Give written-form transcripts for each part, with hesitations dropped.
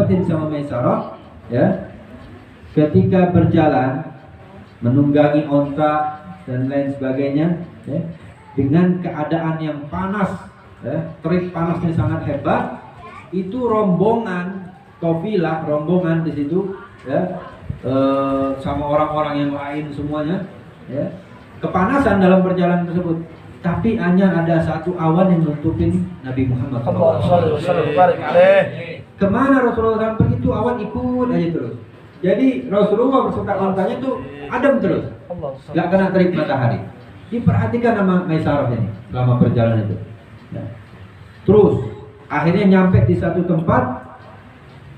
didapetin sama Maisarah, ya, ketika berjalan menunggangi onta dan lain sebagainya, ya, dengan keadaan yang panas, ya, terik panasnya sangat hebat, itu rombongan kafilah, rombongan di situ, ya, sama orang-orang yang lain semuanya, ya, kepanasan dalam perjalanan tersebut. Tapi hanya ada satu awan yang nutupin Nabi Muhammad SAW. Kemana Rasulullah SAW pergi itu awan ikut aja terus. Jadi Rasulullah beserta ontanya itu adem terus, nggak kena terik matahari. Diperhatikan sama Maisarah ini selama perjalanan itu. Ya. Terus akhirnya nyampe di satu tempat,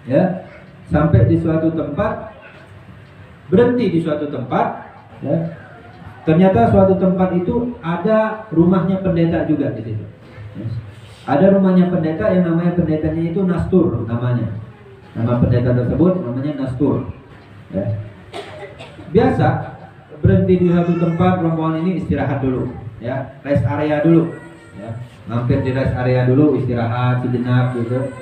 ya, sampai di suatu tempat, berhenti di suatu tempat, ya. Ternyata suatu tempat itu ada rumahnya pendeta juga di situ. Ada rumahnya pendeta yang namanya pendetanya itu Nastur namanya. Nama pendeta tersebut namanya Nastur. Ya. Biasa berhenti di satu tempat, rombongan ini istirahat dulu, ya, rest area dulu, ya, mampir di rest area dulu, istirahat sejenak gitu.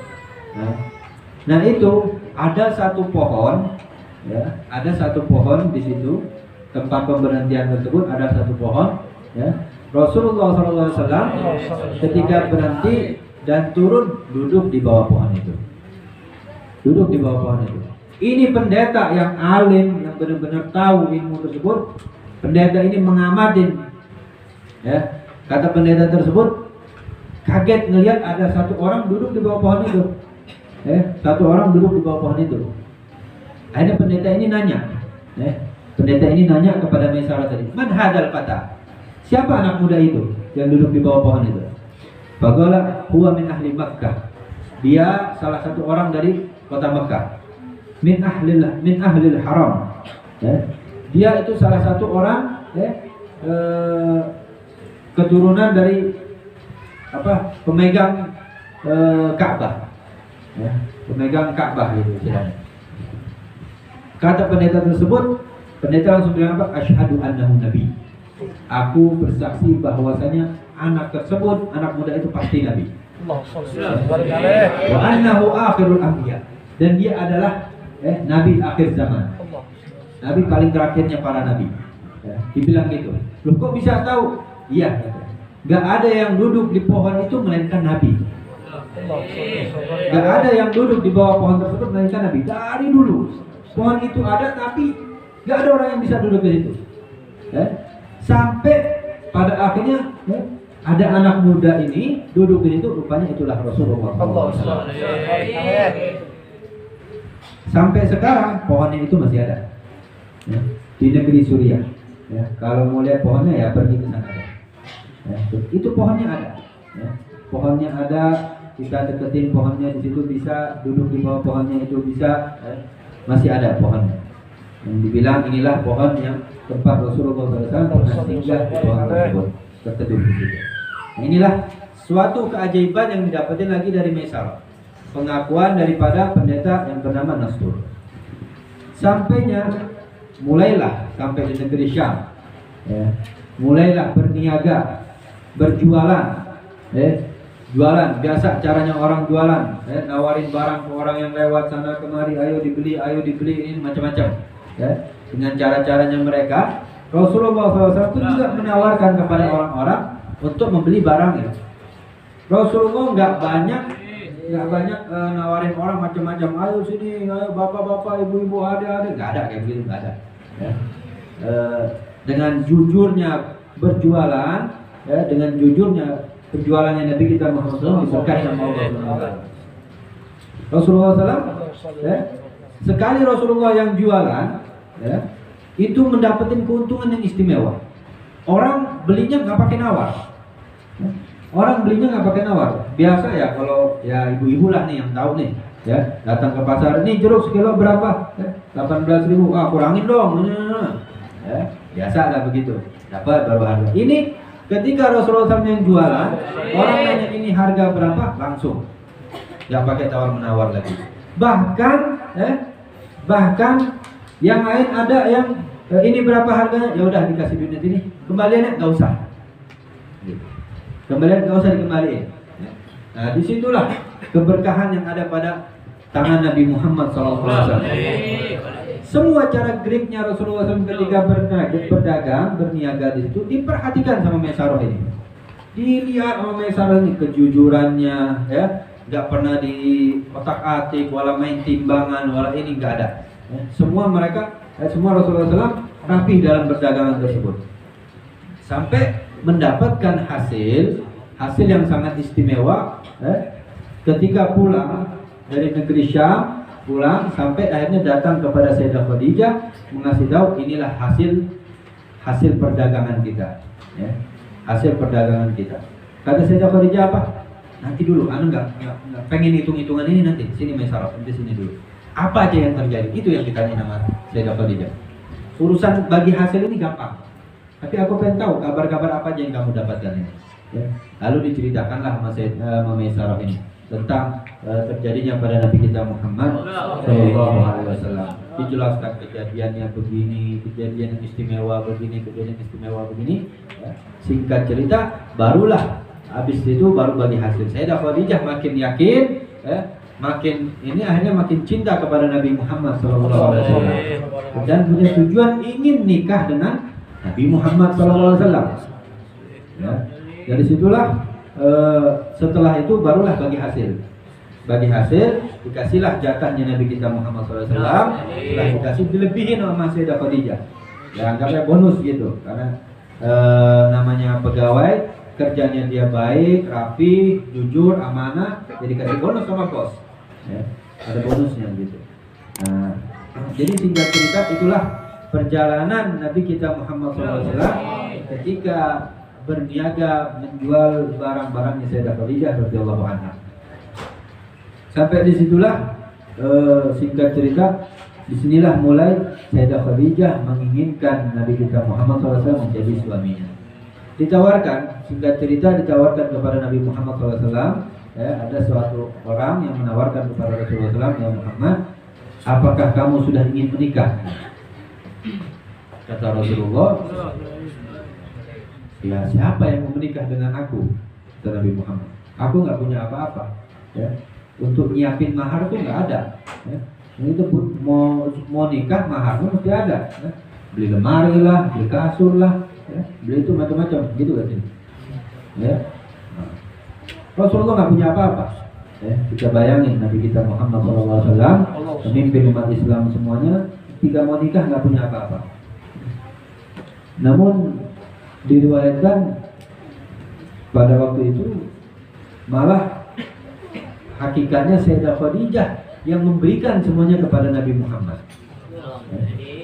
Nah itu ada satu pohon, ya, ada satu pohon di situ. Tempat pemberhentian tersebut ada satu pohon, ya. Rasulullah SAW ketika berhenti dan turun duduk di bawah pohon itu. Duduk di bawah pohon itu. Ini pendeta yang alim, yang benar-benar tahu ilmu tersebut. Pendeta ini mengamatin, ya. Kata pendeta tersebut, kaget ngelihat ada satu orang duduk di bawah pohon itu, ya. Satu orang duduk di bawah pohon itu. Akhirnya pendeta ini nanya, ya. Pendeta ini nanya kepada Maisarah tadi, "Man hadal fata?" Siapa anak muda itu yang duduk di bawah pohon itu? Faqala huwa min ahli Makkah. Dia salah satu orang dari kota Makkah. Min ahlil haram. Ya. Dia itu salah satu orang, ya, keturunan dari apa? Pemegang Ka'bah. Ya, pemegang Ka'bah gitu istilahnya. Kata pendeta tersebut, pendeta langsung bilang apa? Asyhadu annahu nabi. Aku bersaksi bahwasanya anak tersebut, anak muda itu pasti nabi. Wa annahu akhirul anbiya. Dan dia adalah nabi akhir zaman. Nabi paling terakhirnya para nabi. Ya, dibilang gitu. Loh kok bisa tahu? Iya. Gak ada yang duduk di pohon itu melainkan nabi. Gak ada yang duduk di bawah pohon tersebut melainkan nabi. Dari dulu pohon itu ada, tapi gak ada orang yang bisa duduk di situ. Ya. Sampai pada akhirnya, ya, ada anak muda ini duduk di situ, rupanya itulah Rasulullah. Sampai sekarang pohonnya itu masih ada, ya, di negeri Suriah. Ya, kalau mau lihat pohonnya ya pergi ke sana. Ya, itu pohonnya ada. Ya, pohonnya ada, kita deketin pohonnya di situ bisa, duduk di bawah pohonnya itu bisa. Ya, masih ada pohonnya. Yang dibilang inilah pohon yang tempat Rasulullah SAW pernah singgah di pohon tersebut, terteduh di situ. Inilah suatu keajaiban yang didapatin lagi dari Maisarah. Pengakuan daripada pendeta yang bernama Nastur. Sampainya, mulailah sampai di negeri Syam, ya, mulailah berniaga, berjualan, jualan. Biasa caranya orang jualan, nawarin barang ke orang yang lewat sana kemari, ayo dibeli, ini macam-macam, ya. Dengan cara-caranya mereka, Rasulullah SAW pun juga menawarkan kepada orang-orang untuk membeli barangnya. Rasulullah nggak banyak nawarin orang macam-macam, ayo sini, ayo bapak-bapak, ibu-ibu, adik-adik, nggak ada kayak begitu, nggak ada. Ya. Dengan jujurnya berjualan, ya, dengan jujurnya perjualannya Nabi kita Muhammad SAW diberkahi sama Allah. Rasulullah SAW, ya, sekali Rasulullah yang jualan, ya, itu mendapatkan keuntungan yang istimewa. Orang belinya nggak pakai nawar. Ya. Orang belinya nggak pakai nawar. Biasa ya kalau ya ibu-ibu lah nih yang tahu nih, ya, datang ke pasar, ini jeruk sekilo berapa? Ya, 18.000. Ah, kurangin dong. Ya, biasa lah begitu. Dapat baru harga. Ini ketika Rasulullah SAW yang jualan, orang nanya ini harga berapa, langsung. Nggak pakai tawar menawar lagi. Bahkan yang lain ada yang ini berapa harganya? Ya udah dikasih duit ini. Kembaliannya nggak usah. Kembalian nggak usah dikembaliin. Nah, disitulah keberkahan yang ada pada tangan Nabi Muhammad SAW. Semua cara gripnya Rasulullah SAW ketika berdagang, berniaga di situ diperhatikan sama Maisarah ini. Dilihat sama Maisarah ini kejujurannya, ya, nggak pernah di otak-atik, wala main timbangan, wala ini nggak ada. Ya, semua mereka, semua Rasulullah SAW rapi dalam perdagangan tersebut. Sampai mendapatkan hasil yang sangat istimewa. Ketika pulang dari negeri Syam, pulang sampai akhirnya datang kepada Sayyidah Khadijah mengasih tahu inilah hasil perdagangan kita, ya. Hasil perdagangan kita. Kata Sayyidah Khadijah apa? Nanti dulu, nggak pengen hitung-hitungan ini nanti. Sini Maisarah, di sini dulu. Apa aja yang terjadi? Itu yang ditanya nama Sayyidah Khadijah. Urusan bagi hasil ini gampang. Tapi aku pengen tahu kabar-kabar apa aja yang kamu dapatkan ini. Ya. Lalu diceritakanlah sama Maisarah ini tentang terjadinya pada Nabi kita Muhammad Sallallahu Alaihi Wasallam. Dijelaskan kejadiannya begini, kejadian yang istimewa begini, kejadian yang istimewa begini. Ya. Singkat cerita, barulah habis itu baru bagi hasil. Sayyidah Khadijah makin yakin, makin ini akhirnya makin cinta kepada Nabi Muhammad Sallallahu Alaihi Wasallam dan punya tujuan ingin nikah dengan Nabi Muhammad Sallallahu Alaihi Wasallam. Ya. Dari situlah setelah itu barulah bagi hasil. Bagi hasil dikasihlah jatahnya Nabi kita Muhammad SAW. Setelah dikasih dilebihin sama Sayyidah Khadijah. Ya anggapnya bonus gitu. Karena namanya pegawai, kerjanya dia baik, rapi, jujur, amanah, jadi kasih bonus sama bos. Ya, ada bonusnya gitu. Nah, jadi singkat cerita itulah perjalanan Nabi kita Muhammad SAW ketika berniaga menjual barang-barangnya Sayyidah Khadijah radhiyallahu anha. Sampai disitulah singkat cerita, disinilah mulai Sayyidah Khadijah menginginkan Nabi kita Muhammad SAW menjadi suaminya. Ditawarkan, singkat cerita ditawarkan kepada Nabi Muhammad SAW. Ada suatu orang yang menawarkan kepada Rasulullah SAW, ya Muhammad, apakah kamu sudah ingin menikah? Kata Rasulullah, ya siapa yang mau menikah dengan aku? Kata Nabi Muhammad, aku nggak punya apa-apa, ya. Untuk nyiapin mahar tuh nggak ada, ya. Itu mau nikah maharnya mesti ada, ya. Beli lemari lah, beli kasur lah, ya. Beli itu macam-macam, gitu kan? Ya. Nah. Rasulullah nggak punya apa-apa, ya. Kita bayangin Nabi kita Muhammad SAW, pemimpin umat Islam semuanya, ketika mau nikah nggak punya apa-apa. Namun diriwayatkan pada waktu itu malah hakikatnya Sayyidah Khadijah yang memberikan semuanya kepada Nabi Muhammad.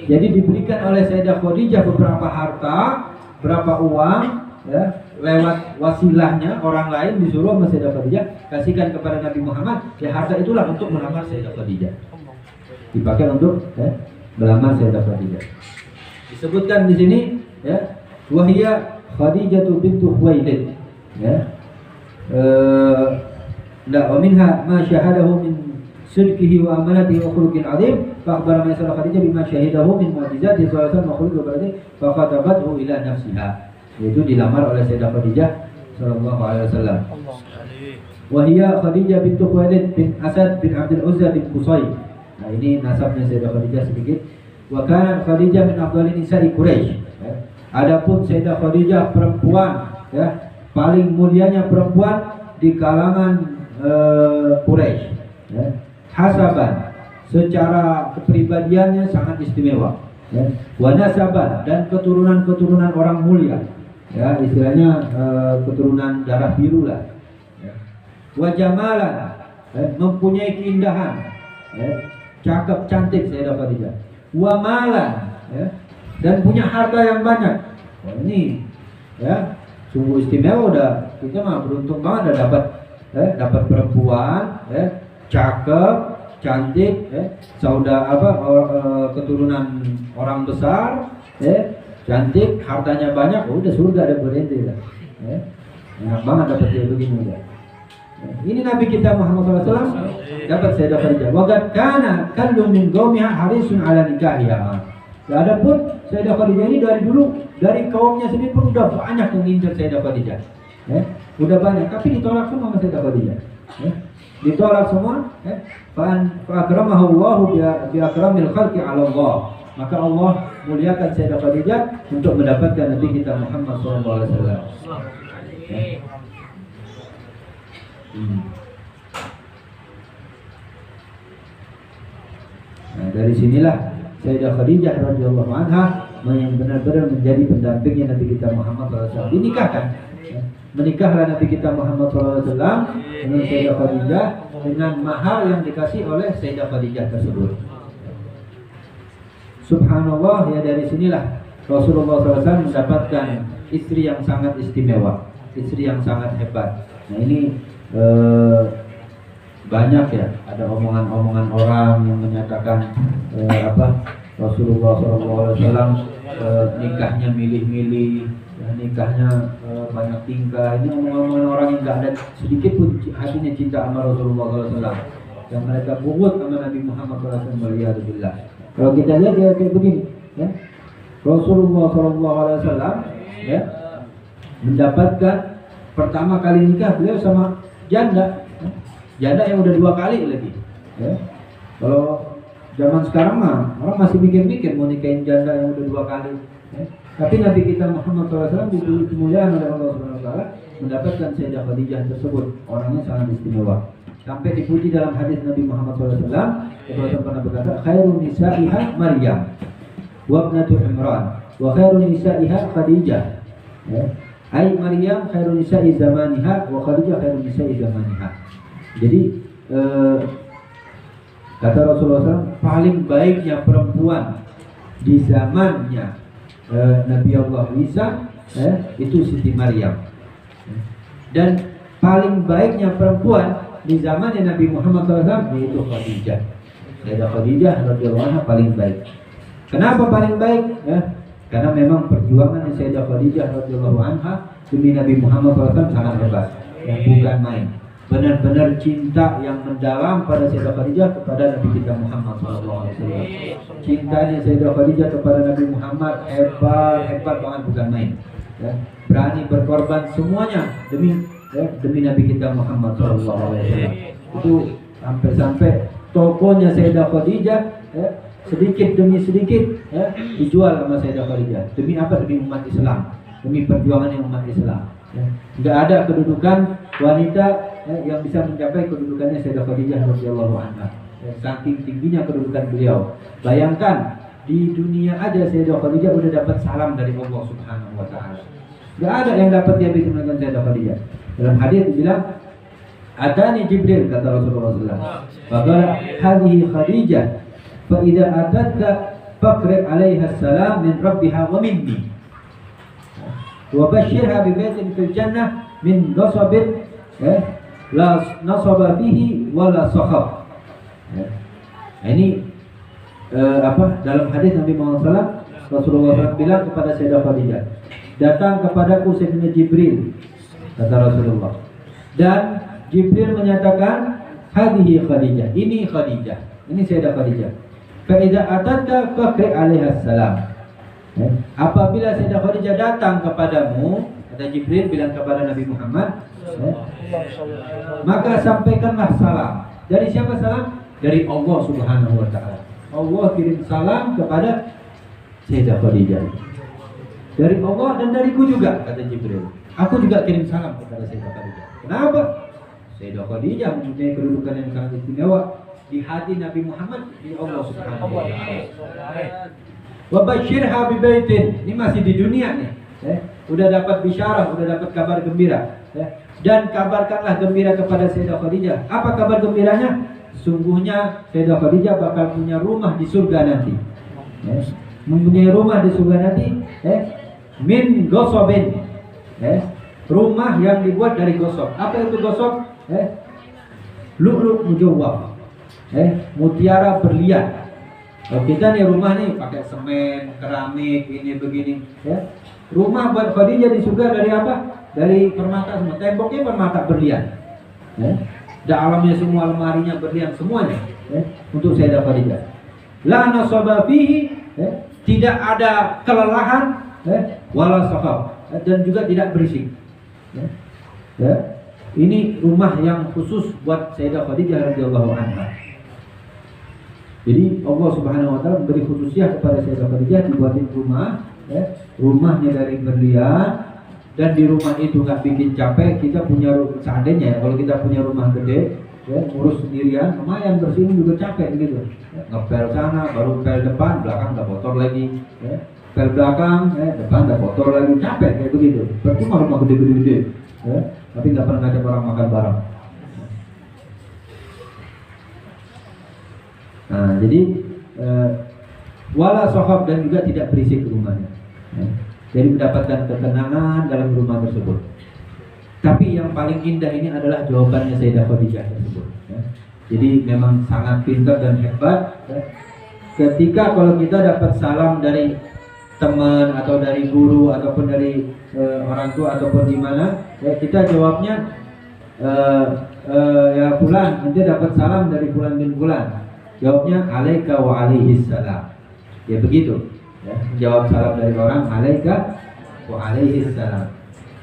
Jadi diberikan oleh Sayyidah Khadijah beberapa harta, berapa uang, ya, lewat wasilahnya orang lain disuruh sama Sayyidah Khadijah kasihkan kepada Nabi Muhammad. Ya harta itulah untuk melamar Sayyidah Khadijah. Dipakai untuk melamar Sayyidah Khadijah. Disebutkan di sini, ya. Wahia Khadijah bintu Khuwailid, ya. Wa minha ma syahadahu min sidqihi wa amanatihi wa khuluqin 'adzim fa akhbara Maisarah Khadijah bima syahidahu min mu'jizati sallallahu alaihi wasallam wa khuluqin fa khatabathu ila nafsiha. Yaitu dilamar oleh Sayyidah Khadijah sallallahu alaihi wasallam. Wahia Khadijah bintu Khuwailid bin Asad bin Abdul Uzza bin Qusay. Nah ini nasabnya Sayyidah Khadijah sedikit. Wa kanat Khadijah min afdhalin nisa'i Quraisy. Adapun Sayyidah Khadijah perempuan, ya, paling mulianya perempuan di kalangan Quraisy, ya. Hasaban, secara kepribadiannya sangat istimewa, ya. Wa nasaban, dan keturunan-keturunan orang mulia, ya, istilahnya keturunan darah biru lah, ya. Wa jamalan, mempunyai keindahan, ya, cakep cantik Sayyidah Khadijah. Wa malan, ya, dan punya harta yang banyak. Wah, ini, ya, sungguh istimewa. Udah kita mah beruntung banget udah dapat perempuan, ya, cakep, cantik, ya, keturunan orang besar, ya, cantik, hartanya banyak. Udah surga ada berhenti lah, ya. Enak banget dapat kayak begini udah. Ya. Ini Nabi kita Muhammad SAW dapat Sayyidah Khadijah. Wa qad kana kallu min qaumiha harisun ala nikahiha. Ya, adapun Sayyidah Khadijah ini dari dulu, dari kaumnya sendiri pun udah banyak yang ngincer Sayyidah Khadijah, ya. Udah banyak, tapi ditolak semua sama Sayyidah Khadijah, ya. Ditolak semua, ya. Fa'akramahu Allah bi akramil khalqi 'ala Allah. Maka Allah muliakan Sayyidah Khadijah untuk mendapatkan Nabi kita Muhammad sallallahu alaihi wasallam. Nah, dari sinilah Sayyidah Khadijah radhiyallahu anha yang benar-benar menjadi pendampingnya Nabi kita Muhammad SAW. Dinikahkan, menikahlah Nabi kita Muhammad SAW dengan Sayyidah Khadijah dengan mahar yang dikasih oleh Sayyidah Khadijah tersebut. Subhanallah, ya dari sinilah Rasulullah SAW mendapatkan istri yang sangat istimewa, istri yang sangat hebat. Nah ini banyak ya, ada omongan-omongan orang yang menyatakan Rasulullah SAW nikahnya milih-milih, ya, nikahnya banyak tingkah. Ini omongan-omongan orang yang nggak ada sedikit pun hatinya cinta sama Rasulullah SAW, yang mereka bugut sama Nabi Muhammad SAW. Kalau kita lihat ya kayak begini, ya. Rasulullah SAW ya, mendapatkan pertama kali nikah beliau sama janda, ya. Janda yang udah 2 kali lagi. Ya. Kalau zaman sekarang mah orang masih mikir-mikir mau nikahin janda yang udah 2 kali. Ya. Tapi Nabi kita Muhammad SAW diberi kemuliaan oleh Allah SWT mendapatkan Sayyidah Khadijah tersebut, orangnya sangat istimewa. Sampai dipuji dalam hadis Nabi Muhammad SAW, Rasulullah pernah berkata, khairun nisa'iha Maryam wa ibnatu Imran wa khairun nisa'iha Khadijah. Ya. Ai Maryam khairun nisa'i zamaniha wa Khadijah khairun nisa'i zamaniha. Jadi kata Rasulullah SAW, paling baiknya perempuan di zamannya Nabi Allah Isa itu Siti Maryam. Dan paling baiknya perempuan di zamannya Nabi Muhammad SAW yaitu Khadijah. Sayyidah Khadijah radhiyallahu anha paling baik. Kenapa paling baik? Ya, karena memang perjuangan Sayyidah Khadijah radhiyallahu anha demi Nabi Muhammad SAW sangat hebat, yang bukan main. Benar-benar cinta yang mendalam pada Sayyidah Khadijah kepada Nabi kita Muhammad SAW. Cintanya Sayyidah Khadijah kepada Nabi Muhammad hebat banget, bukan main. Ya, berani berkorban semuanya demi Nabi kita Muhammad SAW. Itu sampai tokonya Sayyidah Khadijah sedikit demi sedikit dijual sama Sayyidah Khadijah. Demi apa? Demi umat Islam, demi perjuangan umat Islam. Nggak ada kedudukan wanita yang bisa mencapai kedudukannya Sayyidah Khadijah radhiyallahu anha. Saking tingginya kedudukan beliau. Bayangkan di dunia aja Sayyidah Khadijah udah dapat salam dari Allah Subhanahu wa taala. Nggak ada yang dapat dia bisa dengan Sayyidah Khadijah. Dalam hadis dibilang, "Atani Jibril," kata Rasulullah SAW. "Faqala hadhihi Khadijah, fa idza atatka faqri 'alaiha salam min rabbiha wa minni. Wa basyirha bi baitin fil jannah min nasabin la nasaba fihi wa la sakhab." Nah, ini dalam hadis Nabi Muhammad SAW, Rasulullah SAW bilang kepada Sayyidah Khadijah, "Datang kepadaku Sayyidina Jibril," kata Rasulullah, dan Jibril menyatakan, "Hadhihi Khadijah, ini Khadijah, ini Sayyidah Khadijah. Fa idza atatka faqri 'alaiha salam." Apabila Sayyidah Khadijah datang kepadamu, kata Jibril bilang kepada Nabi Muhammad, maka sampaikanlah salam. Dari siapa salam? Dari Allah Subhanahu wa taala. Allah kirim salam kepada Sayyidah Khadijah. Dari Allah dan dariku juga, kata Jibril. Aku juga kirim salam kepada Sayyidah Khadijah. Kenapa? Sayyidah Khadijah mempunyai kedudukan yang sangat istimewa di hati Nabi Muhammad, di Allah Subhanahu wa taala. Wa basyirha bi baitin. Ini masih di dunia nih. Udah dapat bisyarah, udah dapat kabar gembira. Dan kabarkanlah gembira kepada Sayyidah Khadijah. Apa kabar gembiranya? Sungguhnya Sayyidah Khadijah bakal punya rumah di surga nanti. Mempunyai rumah di surga nanti, min gosobin, rumah yang dibuat dari gosok. Apa itu gosok? Lu'lu' mujawwab, mutiara berlian. Kalau kita nih rumah nih pakai semen, keramik, ini begini. Rumah buat Khadijah di surga dari apa? Dari permata semua. Temboknya permata berlian. Dalamnya semua, lemarinya berlian semuanya. Untuk Sayyidah Khadijah. La nasaba fihi, tidak ada kelelahan, wala sakhab, dan juga tidak berisik. Ini rumah yang khusus buat Sayyidah Khadijah radhiyallahu anha. Jadi Allah Subhanahu Wa Taala memberi khususiyah kepada Sayyidah Khadijah, dibuatin rumah, ya, rumahnya dari berlian, dan di rumah itu nggak bikin capek. Kita punya seandainya ya, kalau kita punya rumah gede, ya, ngurus sendirian, lumayan bersihin juga capek gitu. Ya, ngepel sana, baru pel depan, belakang nggak kotor lagi. Ya. Pel belakang, depan nggak kotor lagi, capek kayak begitu. Berarti rumah gede-gede, ya, tapi nggak pernah ngajak orang makan bareng. Nah, jadi wala sohab, dan juga tidak berisik rumahnya. Ya. Jadi mendapatkan ketenangan dalam rumah tersebut. Tapi yang paling indah ini adalah jawabannya Sayyidah Khadijah tersebut. Ya. Jadi memang sangat pintar dan hebat. Ya. Ketika kalau kita dapat salam dari teman atau dari guru ataupun dari orang tua ataupun di mana, ya, kita jawabnya ya fulan, nanti dapat salam dari fulan bin fulan. Jawabnya alaika wa alaihis salam. Ya begitu. Ya, jawab salam dari orang alaika wa alaihis salam.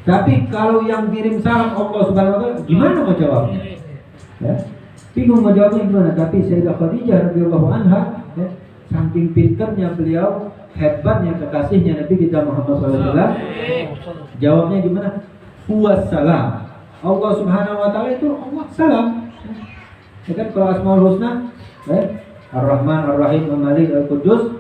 Tapi kalau yang kirim salam Allah Subhanahu wa taala, gimana mau jawabnya? Ya. Bingung mau jawabnya gimana? Tapi Sayyidah Khadijah radhiyallahu anha, ya, saking pintarnya beliau, hebatnya kekasihnya Nabi kita Muhammad SAW, jawabnya gimana? Huwas salam. Allah Subhanahu wa taala itu Allah salam. Ya kan, kalau Asmaul Husna, Ar-Rahman, Ar-Rahim, Al-Malik, Al-Qudus,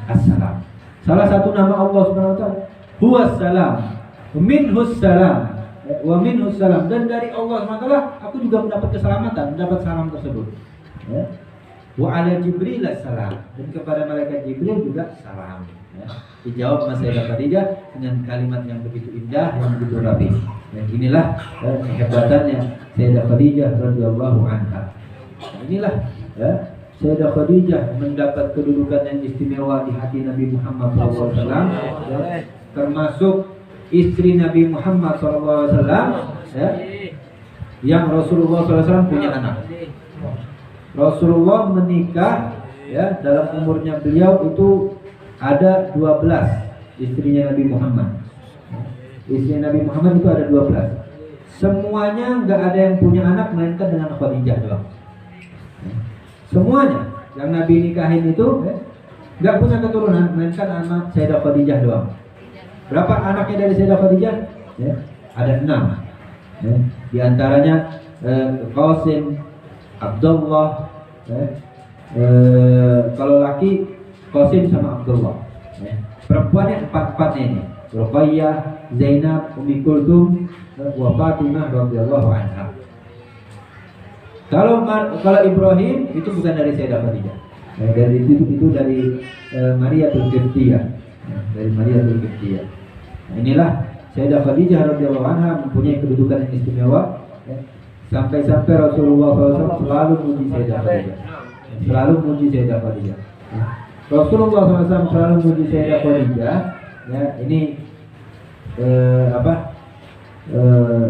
As-Salam. Salah satu nama Allah Subhanahu wa taala Huwas salam, minhus salam, wa minhus salam, dan dari Allah Subhanahu wa taala aku juga mendapat keselamatan, mendapat salam tersebut. Ya. Wa ala Jibril salam, dan kepada malaikat Jibril juga salam. Ya. Dijawab Mas Sayyidah Khadijah dengan kalimat yang begitu indah, yang begitu rapi. Dan inilah kehebatannya Sayyidah Khadijah radhiyallahu anha. Inilah, ya, Sayyidah Khadijah mendapat kedudukan yang istimewa di hati Nabi Muhammad SAW, ya, termasuk istri Nabi Muhammad SAW, ya, yang Rasulullah SAW punya anak. Rasulullah menikah, ya, dalam umurnya beliau itu ada 12 istrinya Nabi Muhammad. Istri Nabi Muhammad itu ada 12. Semuanya nggak ada yang punya anak melainkan dengan Khadijah doang. Semuanya yang Nabi nikahin itu nggak punya keturunan melainkan anak Sayyidah Khadijah doang. Berapa anaknya dari Sayyidah Khadijah? Ya, ada 6. Ya, di antaranya Qasim, Abdullah, kalau laki Qasim sama Abdullah. Ya. Perempuannya 4-4 ini. Ruqayyah, Zainab, Ummi Kulthum, wa Fatimah radhiyallahu anha. Kalau Ibrahim itu bukan dari Sayyidah Khadijah. Ya, dari itu dari Maria Qibtiyah. Ya, dari Maria Qibtiyah. Nah, inilah Sayyidah Khadijah radhiyallahu anha mempunyai kedudukan yang istimewa. Ya. Sampai-sampai Rasulullah SAW selalu muji Sayyidah Khadijah. Selalu muji Sayyidah Khadijah. Ya. Rasulullah SAW selalu muji Sayyidah Khadijah. Ya, ini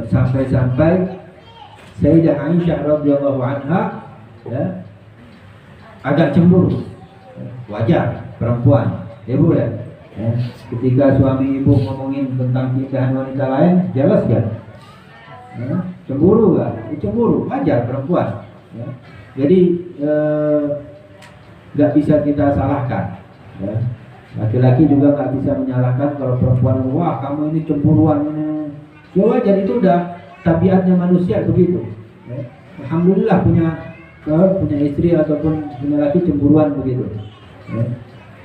sampai-sampai Sayyidah Aisyah radhiyallahu anha, ya, agak cemburu. Wajar, perempuan, ibu ya. Ya. Ketika suami ibu ngomongin tentang keindahan wanita lain, jelas kan? Ya. Cemburu gak? Cemburu, wajar perempuan. Ya. Jadi nggak bisa kita salahkan. Ya. Laki-laki juga nggak bisa menyalahkan kalau perempuan, wah kamu ini cemburuan ini. Ya wajar, itu udah tabiatnya manusia begitu. Ya. Alhamdulillah punya istri ataupun punya laki cemburuan begitu. Ya.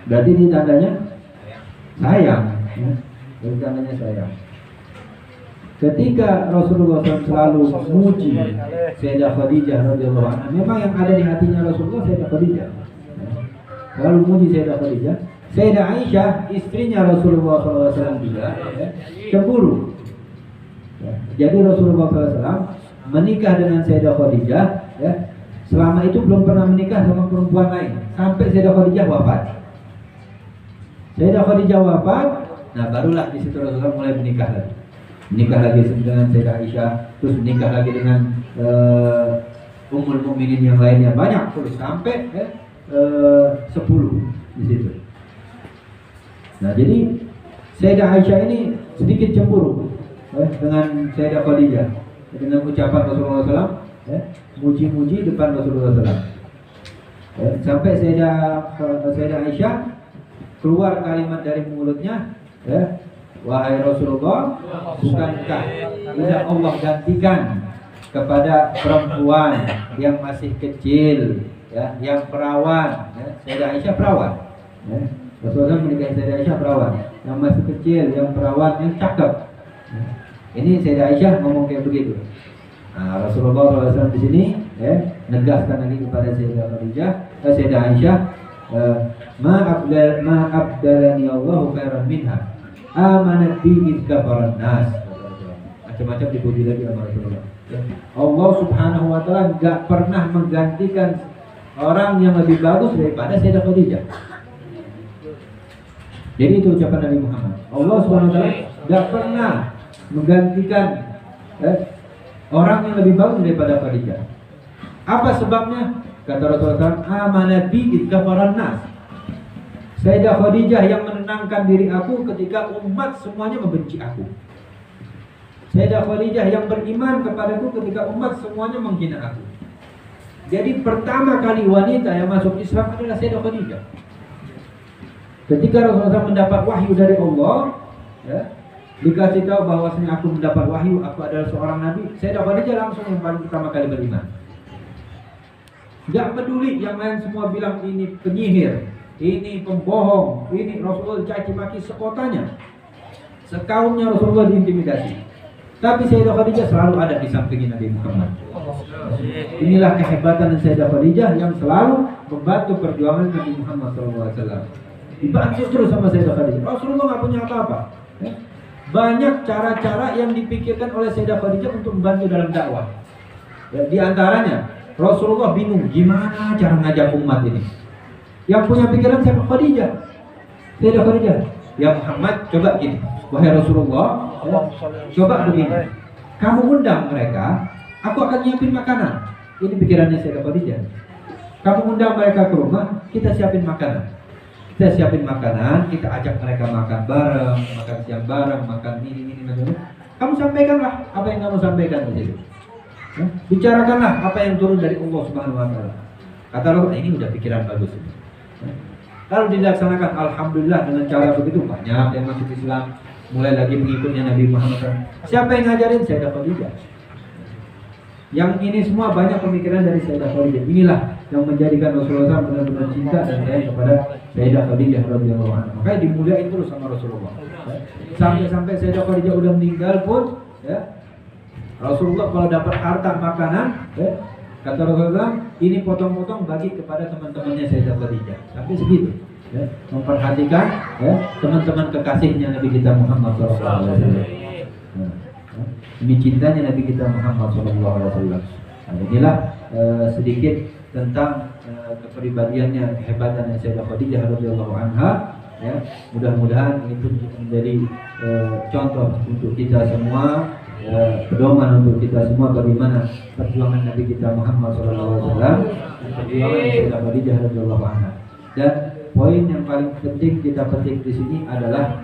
Berarti ini tandanya sayang. Ya. Ini tandanya sayang. Ketika Rasulullah SAW selalu memuji Sayyidah Khadijah radhiyallahu anha, memang yang ada di hatinya Rasulullah Sayyidah Khadijah. Ya. Selalu memuji Sayyidah Khadijah. Sayyidah Aisyah, istrinya Rasulullah SAW juga, ya, cemburu. Ya. Jadi Rasulullah SAW menikah dengan Sayyidah Khadijah, ya, selama itu belum pernah menikah sama perempuan lain sampai Sayyidah Khadijah wafat. Sayyidah Khadijah wafat, nah barulah di situ Rasulullah mulai menikah lagi. Menikah lagi dengan Sayyidah Aisyah, terus menikah lagi dengan Ummul Mukminin yang lainnya, banyak terus sampai 10 di situ. Nah, jadi Sayyidah Aisyah ini sedikit cemburu dengan Sayyidah Khadijah, dengan ucapan Rasulullah SAW, muji-muji depan Rasulullah SAW. Sampai Sayyidah Aisyah keluar kalimat dari mulutnya, wahai Rasulullah, bukankah tidak Allah gantikan kepada perempuan yang masih kecil, yang perawan, Sayyidah Aisyah perawan, Rasulullah menikahi Sayyidah Aisyah perawan, yang masih kecil, yang perawan, yang cakep. Ini Sayyidah Aisyah ngomong kayak begitu. Nah, Rasulullah SAW di sini negaskan lagi kepada Sayyidah Aisyah, ma'abdalani Allahu khairan minha amanat bi kafaran nas. Macam-macam dipuji lagi sama Rasulullah. Allah Subhanahu wa taala enggak pernah menggantikan orang yang lebih bagus daripada Sayyidah Khadijah. Jadi itu ucapan Nabi Muhammad. Allah Subhanahu wa taala enggak pernah menggantikan orang yang lebih bagus daripada Khadijah. Apa sebabnya? Kata Rasulullah, amanat bi kafaran nas. Sayyidah Khadijah yang menenangkan diri aku ketika umat semuanya membenci aku. Sayyidah Khadijah yang beriman kepadaku ketika umat semuanya menghina aku. Jadi pertama kali wanita yang masuk Islam adalah Sayyidah Khadijah. Ketika Rasulullah mendapat wahyu dari Allah, dikasih tahu bahwasanya aku mendapat wahyu, aku adalah seorang nabi, Sayyidah Khadijah langsung yang paling pertama kali beriman. Gak peduli yang lain semua bilang ini penyihir, ini pembohong, ini Rasulullah caci maki sekotanya, sekaumnya Rasulullah diintimidasi. Tapi Sayyidah Khadijah selalu ada di samping Nabi Muhammad. Inilah kehebatan Sayyidah Khadijah yang selalu membantu perjuangan Nabi Muhammad SAW. Dibantu terus sama Sayyidah Khadijah. Rasulullah nggak punya apa-apa. Banyak cara-cara yang dipikirkan oleh Sayyidah Khadijah untuk membantu dalam dakwah. Di antaranya Rasulullah bingung gimana cara ngajak umat ini. Yang punya pikiran siapa? Khadijah. Sayyidah Khadijah. Ya Muhammad, coba gini. Wahai Rasulullah, coba begini. Kamu undang mereka, aku akan nyiapin makanan. Ini pikirannya Sayyidah Khadijah. Kamu undang mereka ke rumah, kita siapin makanan. Kita siapin makanan, kita ajak mereka makan bareng, makan siang bareng, makan ini. Kamu sampaikanlah apa yang kamu sampaikan di situ. Bicarakanlah apa yang turun dari Allah Subhanahu wa taala. Kata Allah, ini udah pikiran bagus. Kalau dilaksanakan, alhamdulillah dengan cara begitu banyak yang masuk Islam, mulai lagi pengikutnya Nabi Muhammad SAW. Siapa yang ngajarin? Sayyidah Khadijah. Yang ini semua banyak pemikiran dari Sayyidah Khadijah. Inilah yang menjadikan Rasulullah SAW benar-benar cinta dan sayang kepada Sayyidah Khadijah radhiyallahu anha. Makanya dimuliain terus sama Rasulullah. Sampai-sampai Sayyidah Khadijah udah meninggal pun, Rasulullah kalau dapat harta makanan, kata Rasulullah, ini potong-potong bagi kepada teman-temannya Sayyidah Khadijah. Sampai segitu, memperhatikan teman-teman kekasihnya Nabi kita Muhammad SAW. Ini cintanya Nabi kita Muhammad SAW. Inilah sedikit tentang kepribadiannya, kehebatannya Sayyidah Khadijah radhiyallahu anha. Mudah-mudahan itu menjadi contoh untuk kita semua, pedoman untuk kita semua bagaimana perjuangan Nabi kita Muhammad SAW dan perjuangan Sayyidah Khadijah radhiyallahu anha. Dan poin yang paling penting kita petik di sini adalah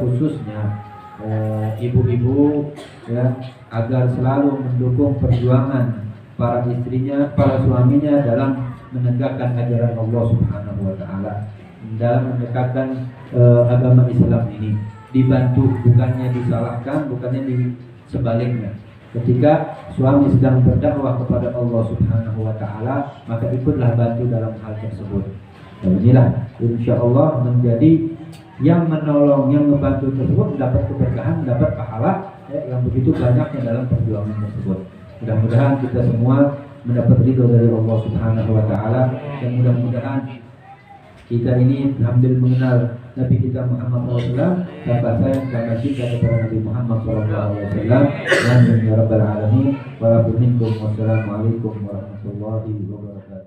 khususnya ibu-ibu agar selalu mendukung perjuangan para istrinya, para suaminya dalam menegakkan ajaran Allah Subhanahu wa taala, dalam menegakkan agama Islam ini. Dibantu, bukannya disalahkan, bukannya sebaliknya. Ketika suami sedang berdakwah kepada Allah Subhanahu wa taala, maka ikutlah bantu dalam hal tersebut. Dan inilah insyaallah menjadi yang menolong, yang membantu tersebut mendapat keberkahan, mendapat pahala yang begitu banyaknya dalam perjuangan tersebut. Mudah-mudahan kita semua mendapat ridho dari Allah Subhanahu wa taala, dan mudah-mudahan kita ini hampir mengenal Nabi kita Muhammad SAW, sahabat sayang dan cinta kepada Nabi Muhammad SAW. Dan ya Rabbal Alamin. Wassalamualaikum warahmatullahi wabarakatuh.